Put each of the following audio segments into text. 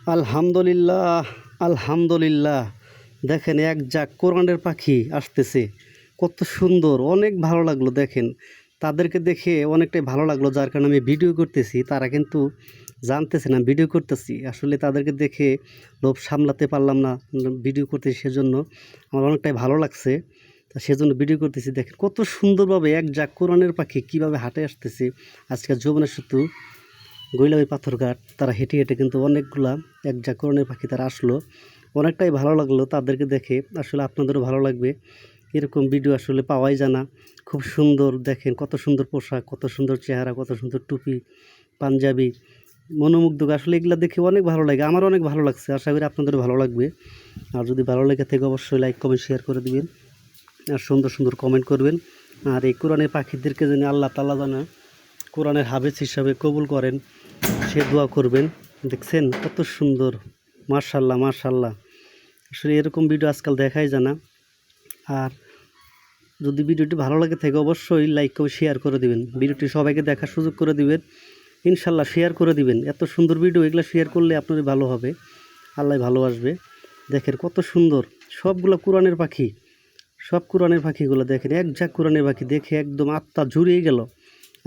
আলহামদুলিল্লাহ, আলহামদুলিল্লাহ। দেখেন এক ঝাঁক কোরআনের পাখি আসতেছে, কত সুন্দর, অনেক ভালো লাগলো। দেখেন তাদেরকে দেখে অনেকটাই ভালো লাগলো, যার কারণে আমি ভিডিও করতেছি। তারা কিন্তু জানতেছে না ভিডিও করতেছি। আসলে তাদেরকে দেখে লোভ সামলাতে পারলাম না, ভিডিও করতেছি। সেজন্য আমার অনেকটাই ভালো লাগছে, তা সেজন্য ভিডিও করতেছি। দেখেন কত সুন্দরভাবে এক ঝাঁক কোরআনের পাখি কীভাবে হাঁটে আসতেছে। আজকে যমুনা সেতু গৈলামি পাথরঘাট তারা হেঁটে হেঁটে কিন্তু অনেকগুলা এক ঝাঁক কোরআনের পাখি তারা আসলো। অনেকটাই ভালো লাগলো তাদেরকে দেখে। আসলে আপনাদেরও ভালো লাগবে, এরকম ভিডিও আসলে পাওয়াই যায় না। খুব সুন্দর, দেখেন কত সুন্দর পোশাক, কত সুন্দর চেহারা, কত সুন্দর টুপি, পাঞ্জাবি, মনোমুগ্ধকর। আসলে এগুলো দেখে অনেক ভালো লাগে, আমার অনেক ভালো লাগছে। আশা করি আপনাদেরও ভালো লাগবে। আর যদি ভালো লেগে থাকে অবশ্যই লাইক কমেন্ট শেয়ার করে দিবেন, আর সুন্দর সুন্দর কমেন্ট করবেন। আর এই কোরআনের পাখিদেরকে যেন আল্লাহ তাআলা জানে কোরআনের হাফেজ হিসাবে কবুল করেন, সে দোয়া করবেন। দেখছেন কত সুন্দর, মাশাআল্লাহ মাশাআল্লাহ। আসলে এরকম ভিডিও আজকাল দেখাই যায় না। আর যদি ভিডিওটি ভালো লাগে থাকে অবশ্যই লাইক করে শেয়ার করে দিবেন, ভিডিওটি সবাইকে দেখার সুযোগ করে দিবেন। ইনশাল্লাহ শেয়ার করে দিবেন, এত সুন্দর ভিডিও, এগুলো শেয়ার করলে আপনারই ভালো হবে, আল্লাহ ভালোবাসবে। দেখেন কত সুন্দর, সবগুলো কোরআনের পাখি, সব কোরআনের পাখিগুলো দেখেন এক ঝাঁক কোরআনের পাখি। দেখে একদম আত্মা জুড়িয়ে গেল।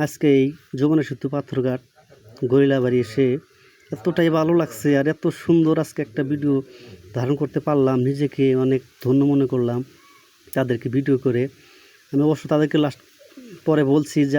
আজকে এই যমুনা সেতু পাথরঘাট গরিলাবাড়ি এসে এতটাই ভালো লাগছে, আর এত সুন্দর আজকে একটা ভিডিও ধারণ করতে পারলাম। নিজেকে অনেক ধন্য মনে করলাম তাদেরকে ভিডিও করে। আমি অবশ্য তাদেরকে লাস্ট পরে বলছি যে